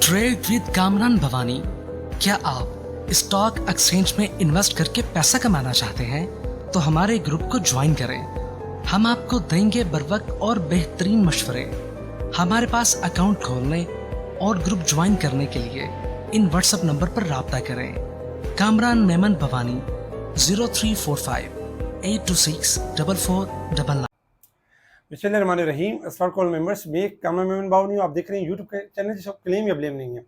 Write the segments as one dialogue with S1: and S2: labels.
S1: Trade with Kamran Bhavani. क्या आप stock exchange में इन्वेस्ट करके पैसा कमाना चाहते हैं तो हमारे ग्रुप को ज्वाइन करें। हम आपको देंगे बर वक्त और बेहतरीन मशवरे। हमारे पास अकाउंट खोलने और ग्रुप ज्वाइन करने के लिए इन व्हाट्सएप नंबर पर राब्ता करें। कामरान मेमन भवानी 0345-826-4499।
S2: बिस्मिल्लाहिर्रहमानिर्रहीम। अस्सलाम वालेकुम मेंबर्स, मैं कामरान मेमन भवानी, आप देख रहे हैं यूट्यूब के चैनल जिसको क्लेम या ब्लेम नहीं है।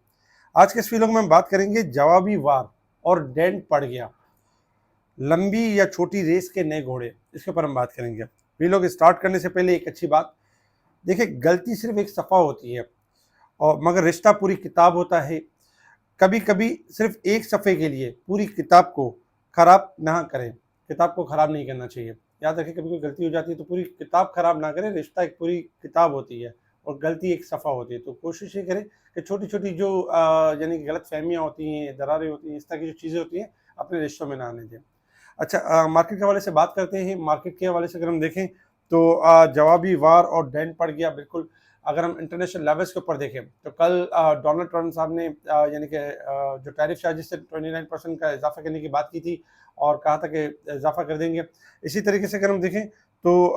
S2: आज के इस वीडियो में हम बात करेंगे जवाबी वार और डेंट पड़ गया, लंबी या छोटी रेस के नए घोड़े, इसके ऊपर हम बात करेंगे। वीडियो स्टार्ट करने से पहले एक अच्छी बात देखिए, गलती सिर्फ एक सफ़ा होती है और मगर रिश्ता पूरी किताब होता है। कभी कभी सिर्फ एक सफ़े के लिए पूरी किताब को ख़राब ना करें। किताब को ख़राब नहीं करना चाहिए। याद रखें, कभी कोई गलती हो जाती है तो पूरी किताब ख़राब ना करें। रिश्ता एक पूरी किताब होती है और गलती एक सफ़ा होती है। तो कोशिश ये करें कि छोटी छोटी जो यानी गलत फहमियाँ होती हैं, दरारें होती हैं, इस तरह की जो चीज़ें होती हैं अपने रिश्तों में ना आने दें। अच्छा, मार्केट के हवाले से बात करते हैं। मार्केट के हवाले से अगर हम देखें तो जवाबी वार और डेंट पड़ गया बिल्कुल। अगर हम इंटरनेशनल लेवल्स के ऊपर देखें तो कल डोनाल्ड ट्रंप साहब ने यानी कि जो टैरिफ चार्जेस से 29% का इजाफा करने की बात की थी और कहा था कि इजाफा कर देंगे। इसी तरीके से अगर हम देखें तो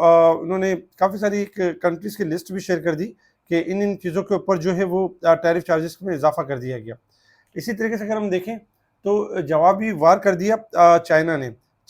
S2: उन्होंने काफ़ी सारी कंट्रीज़ की लिस्ट भी शेयर कर दी कि इन इन चीज़ों के ऊपर जो है वो टैरिफ चार्जेस में इजाफा कर दिया गया। इसी तरीके से अगर हम देखें तो जवाबी वार कर दिया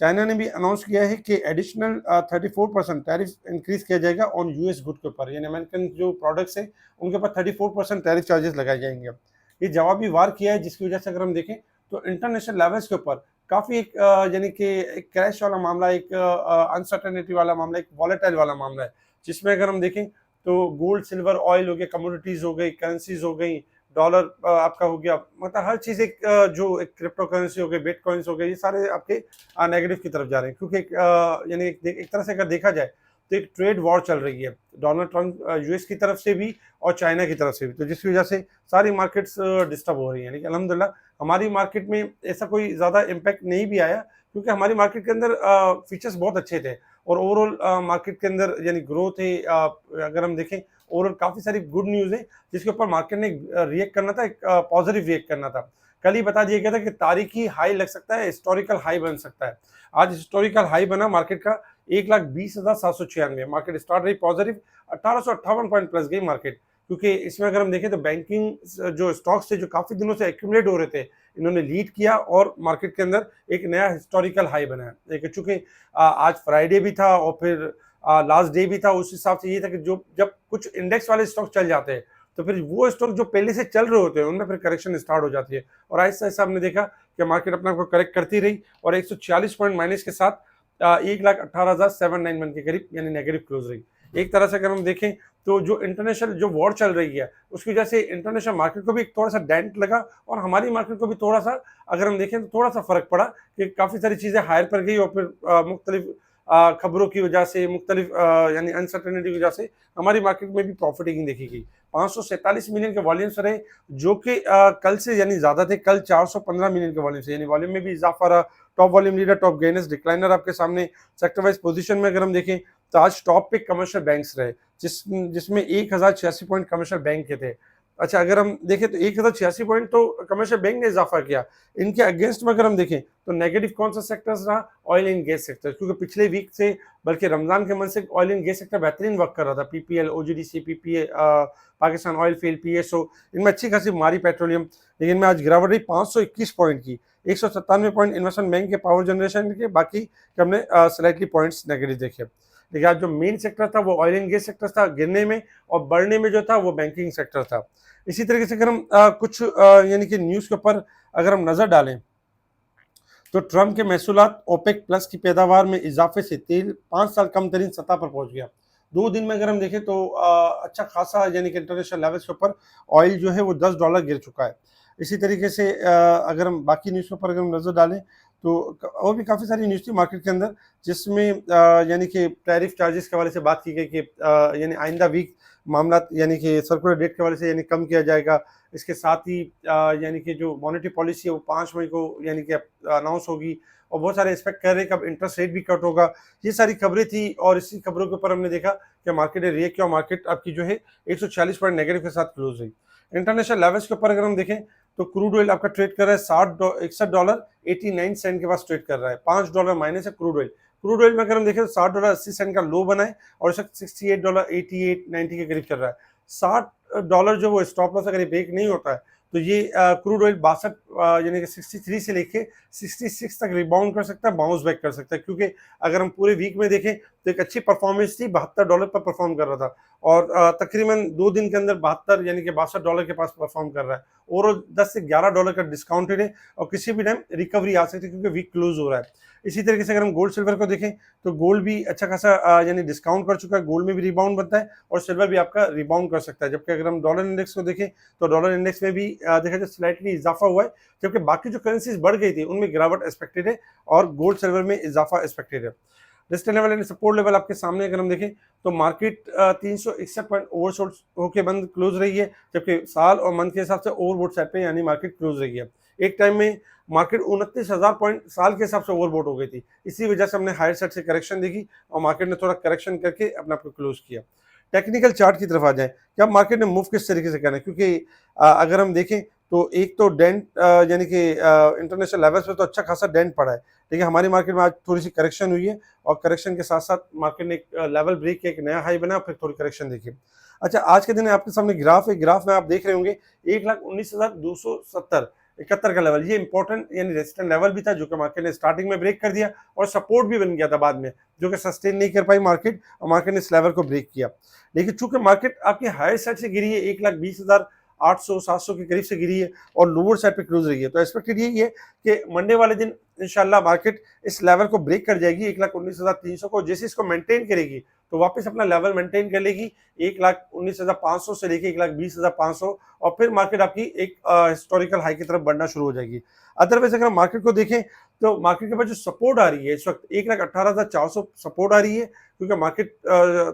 S2: चाइना ने भी अनाउंस किया है कि एडिशनल 34% टैरिफ इंक्रीज किया जाएगा ऑन यूएस गुड के ऊपर, यानी अमेरिकन जो प्रोडक्ट्स हैं उनके ऊपर 34% टैरिफ चार्जेस लगाए जाएंगे। ये जवाबी वार किया है, जिसकी वजह से अगर हम देखें तो इंटरनेशनल लेवल्स के ऊपर काफ़ी एक यानी कि एक क्रैश वाला मामला, एक अनसर्टेनिटी वाला मामला, एक वॉलेटाइल वाला मामला है, जिसमें अगर हम देखें तो गोल्ड, सिल्वर, ऑयल हो गए, कमोडिटीज़ हो गई, करेंसीज हो गई, डॉलर आपका हो गया, मतलब हर चीज़ एक जो एक क्रिप्टो करेंसी हो गई, बिटकॉइंस हो गए, ये सारे आपके नेगेटिव की तरफ जा रहे हैं। क्योंकि यानी एक तरह से अगर देखा जाए तो एक ट्रेड वॉर चल रही है, डोनाल्ड ट्रंप यूएस की तरफ से भी और चाइना की तरफ से भी, तो जिसकी वजह से सारी मार्केट्स डिस्टर्ब हो रही हैं। लेकिन अल्हम्दुलिल्लाह हमारी मार्केट में ऐसा कोई ज़्यादा इम्पैक्ट नहीं भी आया, क्योंकि हमारी मार्केट के अंदर फीचर्स बहुत अच्छे थे और ओवरऑल मार्केट के अंदर यानी ग्रोथ है। अगर हम देखें ओवरऑल काफ़ी सारी गुड न्यूज़ है जिसके ऊपर मार्केट ने रिएक्ट करना था, एक पॉजिटिव रिएक्ट करना था। कल ही बता दिया गया था कि तारीखी हाई लग सकता है, हिस्टोरिकल हाई बन सकता है। आज हिस्टोरिकल हाई बना मार्केट का 1,20,796। मार्केट स्टार्ट रही पॉजिटिव, 1858 पॉइंट प्लस गई मार्केट। क्योंकि इसमें अगर हम देखें तो बैंकिंग जो स्टॉक्स थे जो काफ़ी दिनों से एक्यूमुलेट हो रहे थे, इन्होंने लीड किया और मार्केट के अंदर एक नया हिस्टोरिकल हाई बना है। चूंकि आज फ्राइडे भी था और फिर लास्ट डे भी था, उस हिसाब से ये था कि जो जब कुछ इंडेक्स वाले स्टॉक चल जाते हैं तो फिर वो स्टॉक जो पहले से चल रहे होते हैं उनमें फिर करेक्शन स्टार्ट हो जाती है। और ऐसा ऐसा हमने देखा कि मार्केट अपने आपको करेक्ट करती रही और 146 पॉइंट माइनस के साथ 1,18,791 के करीब यानी नेगेटिव क्लोज रही। एक तरह से अगर हम देखें तो जो इंटरनेशनल जो वॉर चल रही है उसकी वजह से इंटरनेशनल मार्केट को भी एक थोड़ा सा डेंट लगा और हमारी मार्केट को भी थोड़ा सा अगर हम देखें तो थोड़ा सा फर्क पड़ा कि काफ़ी सारी चीज़ें हायर पर गई और फिर मुख्तलिफ खबरों की वजह से, मुख्तलिफ यानी अनसर्टेनिटी की वजह से हमारी मार्केट में भी प्रॉफिटिंग देखी गई। 547 मिलियन के वॉल्यूम्स रहे जो कि कल से यानी ज़्यादा थे। कल 415 मिलियन के वॉल्यूम से, यानी वॉल्यूम में भी इजाफा रहा। Top volume leader, top gainers, decliner आपके सामने। सेक्टर वाइज पोजीशन में अगर हम देखें तो आज टॉप पे कमर्शियल बैंक्स रहे, जिसमें 1086 पॉइंट कमर्शियल बैंक के थे। अच्छा, अगर हम देखें तो 1086 पॉइंट तो कमर्शियल बैंक ने इजाफा किया। इनके अगेंस्ट में अगर हम देखें तो नेगेटिव कौन सा सेक्टर्स रहा? ऑयल एंड गैस सेक्टर, क्योंकि पिछले वीक से बल्कि रमजान के मंथ से ऑयल एंड गैस सेक्टर बेहतरीन वर्क कर रहा था। PPL, OGDC, PPA, Pakistan oil field, PSO, इनमें अच्छी खासी मारी पेट्रोलियम। लेकिन इनमें आज गिरावट रही 521 पॉइंट की। 197 पॉइंट इन्वेस्टमेंट बैंक के पावर जनरेशन के, बाकी के हमने स्लाइटली पॉइंट्स नेगेटिव देखे। लेकिन आज जो मेन सेक्टर था वो ऑयल एंड गैस सेक्टर था गिरने में, और बढ़ने में जो था वो बैंकिंग सेक्टर था। इसी तरीके से अगर हम कुछ यानी कि न्यूज़ के ऊपर अगर हम नज़र डालें तो ट्रंप के महसूलात ओपेक प्लस की पैदावार में इजाफे से तेल 5 साल कम तरीन सतह पर पहुंच गया। 2 दिन में अगर हम देखें तो अच्छा खासा यानी कि इंटरनेशनल लेवल्स के ऊपर ऑयल जो है वो $10 गिर चुका है। इसी तरीके से अगर हम बाकी न्यूज़ के ऊपर अगर हम नज़र डालें तो और भी काफ़ी सारी न्यूज़ थी मार्केट के अंदर, जिसमें यानी कि टैरिफ चार्जेस के हवाले से बात की गई कि यानी आइंदा वीक मामला यानी कि सर्कुलर डेट के हवाले से यानी कम किया जाएगा। इसके साथ ही यानी कि जो मॉनेटरी पॉलिसी है वो 5 मई को यानी कि अनाउंस होगी और बहुत सारे एक्सपेक्ट कर रहे हैं कि अब इंटरेस्ट रेट भी कट होगा। ये सारी खबरें थी और इसी खबरों के ऊपर हमने देखा कि मार्केट ने रिएक्ट किया। मार्केट आपकी जो है 140 पॉइंट नेगेटिव के साथ क्लोज हुई। इंटरनेशनल लेवल्स के ऊपर अगर हम देखें तो क्रूड ऑयल आपका ट्रेड कर रहा है $61.89 के पास ट्रेड कर रहा है, $5 माइनस है क्रूड ऑयल। क्रूड ऑयल में अगर हम देखें तो $60.80 का लो बना है और इस वक्त $68.88-90 के करीब चल रहा है। $60 जो वो स्टॉप लॉस अगर ये ब्रेक नहीं होता है तो ये क्रूड ऑयल 62 यानी कि 63 से लेके 66 तक रिबाउंड कर सकता है, बाउंस बैक कर सकता है, क्योंकि अगर हम पूरे वीक में देखें तो एक अच्छी परफॉर्मेंस थी, $72 पर परफॉर्म कर रहा था और तकरीबन 2 दिन के अंदर 72 यानी कि $62 के पास परफॉर्म कर रहा है। ओवरऑल $10 से $11 का डिस्काउंटेड है और किसी भी टाइम रिकवरी आ सकती है क्योंकि वीक क्लोज हो रहा है। इसी तरीके से अगर हम गोल्ड सिल्वर को देखें तो गोल्ड भी अच्छा खासा यानी डिस्काउंट कर चुका है, गोल्ड में भी रिबाउंड बनता है और सिल्वर भी आपका रिबाउंड कर सकता है। जबकि अगर हम डॉलर इंडेक्स को देखें तो डॉलर इंडेक्स में भी देखा जाए स्लाइटली इजाफा हुआ है, जबकि बाकी जो करेंसीज बढ़ गई थी उनमें गिरावट एक्सपेक्टेड है और गोल्ड सिल्वर में इजाफा एक्सपेक्टेड है। Resistance level and support level आपके सामने अगर हम देखें तो मार्केट 361 पॉइंट ओवरसोल्ड होकर बंद क्लोज रही है, जबकि साल और मंथ के हिसाब से ओवरबोट साइड पे यानी मार्केट क्लोज रही है। एक टाइम में मार्केट 29,000 पॉइंट साल के हिसाब से ओवरबोट हो गई थी, इसी वजह से हमने हायर साइड से करेक्शन देखी और मार्केट ने थोड़ा करेक्शन करके अपने आप को क्लोज किया। टेक्निकल चार्ट की तरफ आ जाए कि अब मार्केट ने मूव किस तरीके से करना है, क्योंकि अगर हम देखें तो एक तो डेंट यानी कि इंटरनेशनल लेवल्स पे तो अच्छा खासा डेंट पड़ा है, लेकिन हमारी मार्केट में आज थोड़ी सी करेक्शन हुई है और करेक्शन के साथ साथ मार्केट ने एक लेवल ब्रेक किया, एक नया हाई बना, फिर थोड़ी करेक्शन देखी। अच्छा, आज के दिन आपके सामने ग्राफ है, ग्राफ में आप देख रहे होंगे 1,19,270 71 का लेवल, ये इंपॉर्टेंट यानी रेजिस्टेंट लेवल भी था जो कि मार्केट ने स्टार्टिंग में ब्रेक कर दिया और सपोर्ट भी बन गया था बाद में, जो कि सस्टेन नहीं कर पाई मार्केट और मार्केट ने इस लेवल को ब्रेक किया। लेकिन चूंकि मार्केट आपकी हायर साइड से गिरी है, 1,20,800-700 के करीब से गिरी है और लोअर साइड पे क्लोज रही है, तो एक्सपेक्टेड यही है कि मंडे वाले दिन इंशाल्लाह मार्केट इस लेवल को ब्रेक कर जाएगी 1,19,300 को। जैसे इसको मेंटेन करेगी तो वापस अपना लेवल मेंटेन कर लेगी 1,19,500 से लेके 1,20,500 और फिर मार्केट आपकी एक हिस्टोरिकल हाई की तरफ बढ़ना शुरू हो जाएगी। अदरवाइज अगर मार्केट को देखें तो मार्केट के पास जो सपोर्ट आ रही है इस वक्त 1,18,400 सपोर्ट आ रही है, क्योंकि मार्केट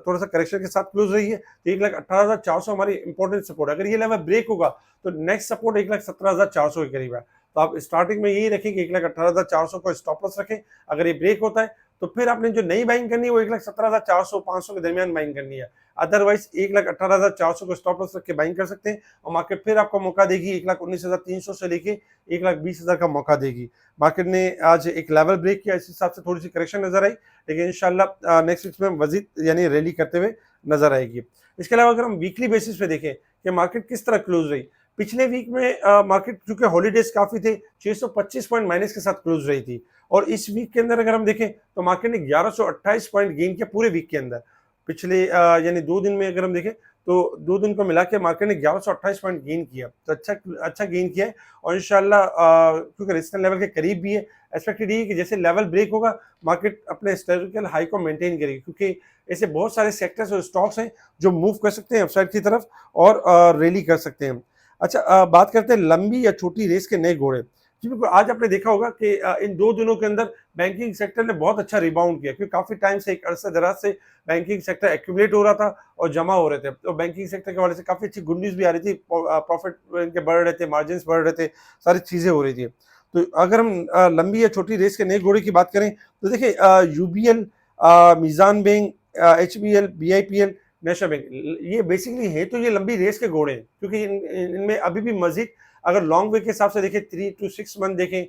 S2: थोड़ा सा करेक्शन के साथ क्लोज रही है, तो 1,18,400 हमारी इंपॉर्टेंट सपोर्ट है। अगर ये लेवल ब्रेक होगा तो नेक्स्ट सपोर्ट 1,17,400 के करीब है, तो आप स्टार्टिंग में यही रखें कि 1,18,400 को स्टॉप लॉस रखें। अगर ये ब्रेक होता है तो फिर आपने जो नई बाइंग करनी है वो 1,17,400-500 के दरमियान बाइंग करनी है, अदरवाइज 1,18,400 को स्टॉप लॉस रख के बाइंग कर सकते हैं और मार्केट फिर आपको मौका देगी 1,19,300 से लेके 1,20,000 का मौका देगी। मार्केट ने आज एक लेवल ब्रेक किया, इस हिसाब से थोड़ी सी करेक्शन नजर आई, लेकिन इंशाल्लाह नेक्स्ट वीक में मजीद यानी रैली करते हुए नजर आएगी। इसके अलावा अगर हम वीकली बेसिस पे देखें कि मार्केट किस तरह क्लोज रही, पिछले वीक में मार्केट चूंकि हॉलीडेज काफी थे 625 पॉइंट माइनस के साथ क्लोज रही थी और इस वीक के अंदर अगर हम देखें तो मार्केट ने 1128 पॉइंट गेन किया पूरे वीक के अंदर। पिछले यानी 2 दिन में अगर हम देखें तो 2 दिन को मिला के मार्केट ने 1128 पॉइंट गेन किया, तो अच्छा गेन किया है और इंशाल्लाह क्योंकि रेजिस्टेंस लेवल के करीब भी है, एक्सपेक्टेड ये कि जैसे लेवल ब्रेक होगा मार्केट अपने हिस्टोरिकल हाई को मेंटेन करेगी, क्योंकि ऐसे बहुत सारे सेक्टर्स और स्टॉक्स हैं जो मूव कर सकते हैं अपसाइड की तरफ और रैली कर सकते हैं। अच्छा, बात करते हैं लंबी या छोटी रेस के नए घोड़े। जी बिल्कुल, आज आपने देखा होगा कि इन 2 दिनों के अंदर बैंकिंग सेक्टर ने बहुत अच्छा रिबाउंड किया, क्योंकि काफी टाइम से एक अरसे दराज से बैंकिंग सेक्टर एक्यूमुलेट हो रहा था और जमा हो रहे थे, तो बैंकिंग सेक्टर के हवाले से काफी अच्छी गुड न्यूज भी आ रही थी, प्रॉफिट इनके बढ़ रहे थे, मार्जिन बढ़ रहे थे, सारी चीजें हो रही थी। तो अगर हम लंबी या छोटी रेस के नए घोड़े की बात करें तो देखिए UBL, Meezan bank, HBL, BIPL, national bank, ये बेसिकली है तो ये लंबी रेस के घोड़े हैं, क्योंकि इनमें अभी भी मजीद अगर लॉन्ग वे के हिसाब से देखें 3 to 6 मंथ देखें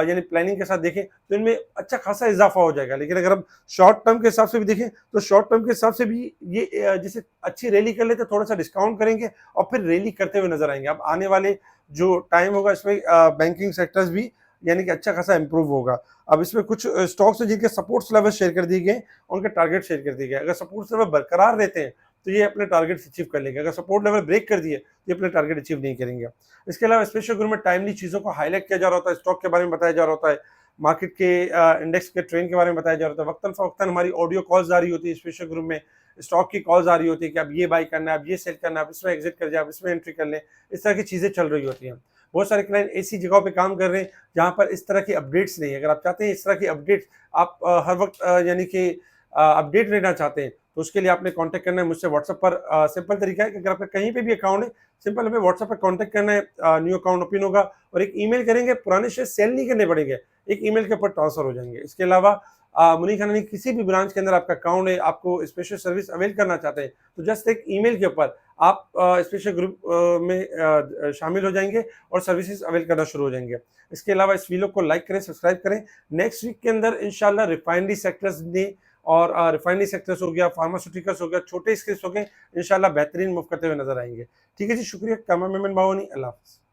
S2: यानी प्लानिंग के साथ देखें तो इनमें अच्छा खासा इजाफा हो जाएगा। लेकिन अगर हम शॉर्ट टर्म के हिसाब से भी देखें तो शॉर्ट टर्म के हिसाब से भी ये जैसे अच्छी रैली कर लेते थोड़ा सा डिस्काउंट करेंगे और फिर रैली करते हुए नजर आएंगे। अब आने वाले जो टाइम होगा इसमें बैंकिंग सेक्टर्स भी यानी कि अच्छा खासा इंप्रूव होगा। अब इसमें कुछ स्टॉक्स हैं जिनके सपोर्ट्स लेवल शेयर कर दिए गए, उनके टारगेट शेयर कर दिए गए। अगर सपोर्ट्स लेवल बरकरार रहते हैं तो ये अपने टारगेट अचीव कर लेंगे, अगर सपोर्ट लेवल ब्रेक कर दिए तो ये अपने टारगेट अचीव नहीं करेंगे। इसके अलावा स्पेशल ग्रुप में टाइमली चीज़ों को हाईलाइट किया जा रहा होता है, स्टॉक के बारे में बताया जा रहा होता है, मार्केट के इंडेक्स के ट्रेंड के बारे में बताया जा रहा होता है। वक्तन फवक्तन हमारी ऑडियो कॉल्स आ रही होती है, स्पेशल ग्रुप में स्टॉक की कॉल्स आ रही होती है कि अब ये बाई करना है, अब ये सेल करना है, अब इसमें एग्जिट कर जाए, अब इसमें एंट्री कर लें, इस तरह की चीज़ें चल रही होती हैं। बहुत सारे क्लाइंट ऐसी जगहों पे काम कर रहे हैं जहाँ पर इस तरह की अपडेट्स नहीं है। अगर आप चाहते हैं इस तरह की अपडेट्स आप हर वक्त यानी कि अपडेट रहना चाहते हैं तो उसके लिए आपने कांटेक्ट करना है मुझसे व्हाट्सएप पर। सिंपल तरीका है कि अगर आपका कहीं पे भी अकाउंट है, सिंपल हमें व्हाट्सएप पर कांटेक्ट करना है, न्यू अकाउंट ओपन होगा और एक ईमेल करेंगे, पुराने शेयर सेल नहीं करने पड़ेंगे, एक ईमेल के ऊपर ट्रांसफर हो जाएंगे। इसके अलावा मुनीर खाननी किसी भी ब्रांच के अंदर आपका अकाउंट है, आपको स्पेशल सर्विस अवेल करना चाहते हैं तो जस्ट एक ईमेल के ऊपर आप स्पेशल ग्रुप में शामिल हो जाएंगे और सर्विसेज अवेल करना शुरू हो जाएंगे। इसके अलावा इस वीडियो को लाइक करें, सब्सक्राइब करें। नेक्स्ट वीक के अंदर इंशाल्लाह रिफाइनरी सेक्टर्स ने और रिफाइनरी सेक्टर्स हो गया, फार्मास्यूटिकल्स हो गया, छोटे स्किल्स हो गए, इंशाल्लाह बेहतरीन मूव करते हुए नजर आएंगे। ठीक है जी, शुक्रिया। कैमरामैन भावनी, अल्लाह हाफ़िज़।